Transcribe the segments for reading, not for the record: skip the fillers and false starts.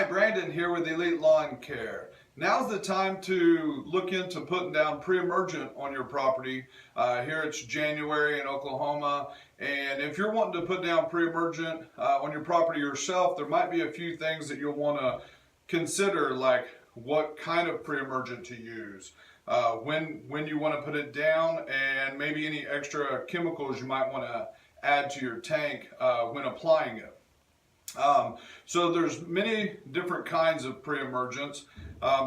Brandon here with Elite Lawn Care. Now's the time to look into putting down pre-emergent on your property. Here it's January in Oklahoma, and if you're wanting to put down pre-emergent on your property yourself, there might be a few things that you'll want to consider, like what kind of pre-emergent to use, when you want to put it down, and maybe any extra chemicals you might want to add to your tank when applying it. So there's many different kinds of pre-emergents.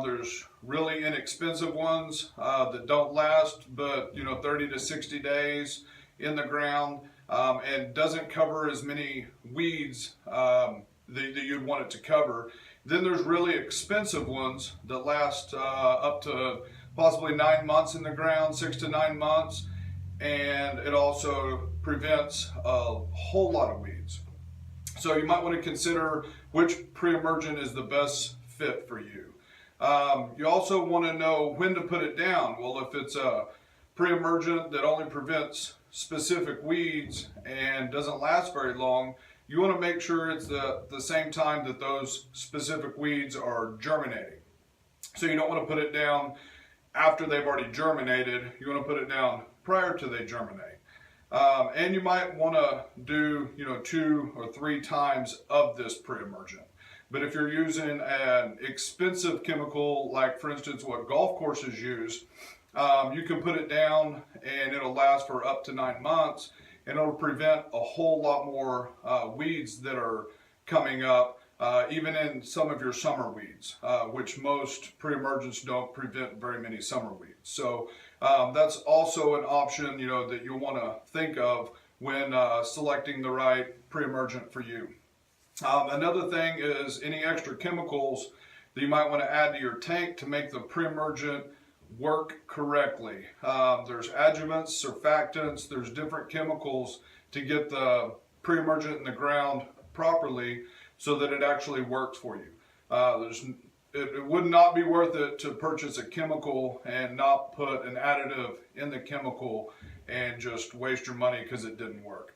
There's really inexpensive ones that don't last but 30 to 60 days in the ground, and doesn't cover as many weeds that you'd want it to cover. Then there's really expensive ones that last up to possibly 9 months in the ground, 6 to 9 months, and it also prevents a whole lot of weeds. So you might want to consider which pre-emergent is the best fit for you. You also want to know when to put it down. Well, if it's a pre-emergent that only prevents specific weeds and doesn't last very long, you want to make sure it's the same time that those specific weeds are germinating. So you don't want to put it down after they've already germinated. You want to put it down prior to they germinate. And you might want to do 2 or 3 times of this pre-emergent. But if you're using an expensive chemical, like for instance what golf courses use, you can put it down and it'll last for up to 9 months, and it'll prevent a whole lot more weeds that are coming up, even in some of your summer weeds, which most pre-emergents don't prevent very many summer weeds. So that's also an option that you'll want to think of when selecting the right pre-emergent for you. Another thing is any extra chemicals that you might want to add to your tank to make the pre-emergent work correctly. There's adjuvants, surfactants, there's different chemicals to get the pre-emergent in the ground properly so that it actually works for you. It would not be worth it to purchase a chemical and not put an additive in the chemical and just waste your money because it didn't work.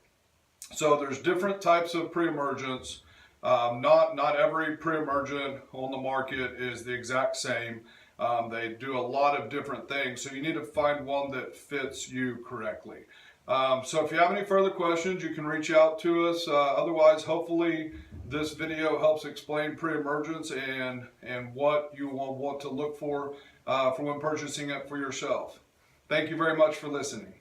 So there's different types of pre-emergents. Not every pre-emergent on the market is the exact same. They do a lot of different things, so you need to find one that fits you correctly. So if you have any further questions, you can reach out to us. Otherwise, hopefully this video helps explain pre-emergents and what you will want to look for when purchasing it for yourself. Thank you very much for listening.